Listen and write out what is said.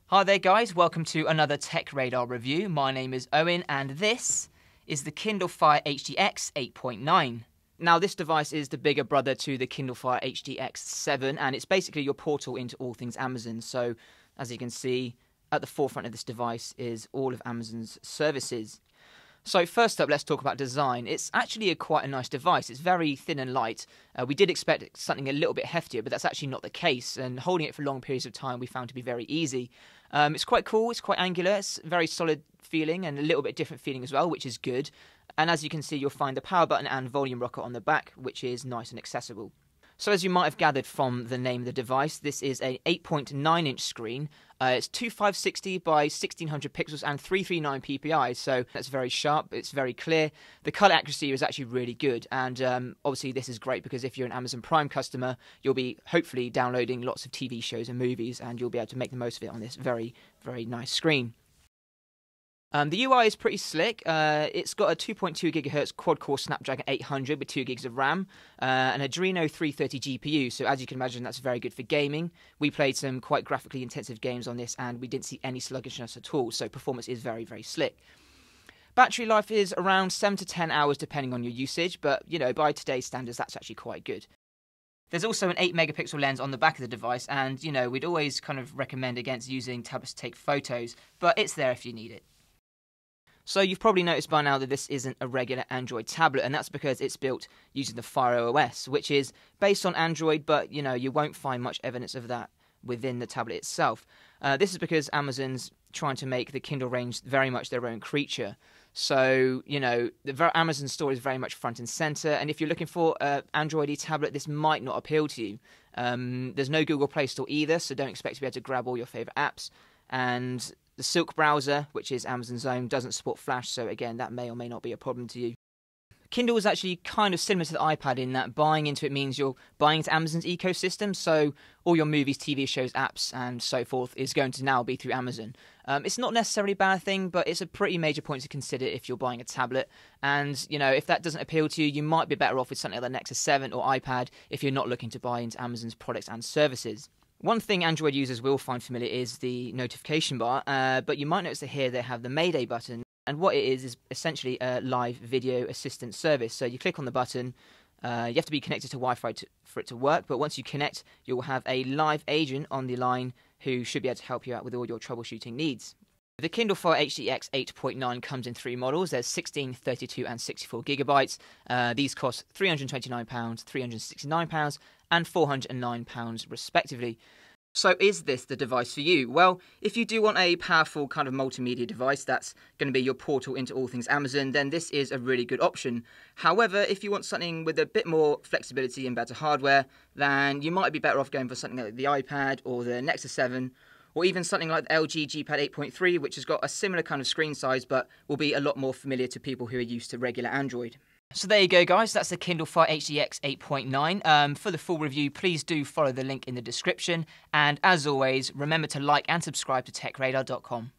Hi there guys, welcome to another Tech Radar review. My name is Owen and this is the Kindle Fire HD X 8.9. Now this device is the bigger brother to the Kindle Fire HD X 7 and it's basically your portal into all things Amazon. So as you can see, at the forefront of this device is all of Amazon's services. So first up, let's talk about design. It's actually quite a nice device. It's very thin and light. We did expect something a little bit heftier, but that's actually not the case. And holding it for long periods of time we found to be very easy. It's quite cool, it's quite angular, it's very solid feeling and a little bit different feeling as well, which is good. And as you can see, you'll find the power button and volume rocker on the back, which is nice and accessible. So as you might have gathered from the name of the device, this is an 8.9-inch screen. It's 2560 by 1600 pixels and 339 ppi, so that's very sharp, it's very clear. The colour accuracy is actually really good, and obviously this is great because if you're an Amazon Prime customer, you'll be hopefully downloading lots of TV shows and movies, and you'll be able to make the most of it on this very, very nice screen. The UI is pretty slick. It's got a 2.2 GHz quad-core Snapdragon 800 with 2 GB of RAM, an Adreno 330 GPU, so as you can imagine that's very good for gaming. We played some quite graphically intensive games on this and we didn't see any sluggishness at all, so performance is very, very slick. Battery life is around 7 to 10 hours depending on your usage, but you know, by today's standards that's actually quite good. There's also an 8 megapixel lens on the back of the device, and you know, we'd always kind of recommend against using tablets to take photos, but it's there if you need it. So you've probably noticed by now that this isn't a regular Android tablet, and that's because it's built using the Fire OS, which is based on Android, but you know, you won't find much evidence of that within the tablet itself. This is because Amazon's trying to make the Kindle range very much their own creature. So, you know, the Amazon store is very much front and center, and if you're looking for an Android tablet, this might not appeal to you. There's no Google Play Store either, so don't expect to be able to grab all your favorite apps, and the Silk browser, which is Amazon's own, doesn't support Flash, so again, that may or may not be a problem to you. Kindle is actually kind of similar to the iPad in that buying into it means you're buying into Amazon's ecosystem, so all your movies, TV shows, apps, and so forth is going to now be through Amazon. It's not necessarily a bad thing, but it's a pretty major point to consider if you're buying a tablet, and you know, if that doesn't appeal to you, you might be better off with something like the Nexus 7 or iPad if you're not looking to buy into Amazon's products and services. One thing Android users will find familiar is the notification bar, but you might notice that here they have the Mayday button, and what it is essentially a live video assistant service. So you click on the button, you have to be connected to Wi-Fi for it to work, but once you connect, you'll have a live agent on the line who should be able to help you out with all your troubleshooting needs. The Kindle Fire HD X 8.9 comes in 3 models. There's 16, 32 and 64 gigabytes. These cost £329, £369 and £409 respectively. So is this the device for you? Well, if you do want a powerful kind of multimedia device that's going to be your portal into all things Amazon, then this is a really good option. However, if you want something with a bit more flexibility and better hardware, then you might be better off going for something like the iPad or the Nexus 7, or even something like the LG G Pad 8.3, which has got a similar kind of screen size, but will be a lot more familiar to people who are used to regular Android. So there you go, guys. That's the Kindle Fire HD X 8.9. For the full review, please do follow the link in the description. And as always, remember to like and subscribe to techradar.com.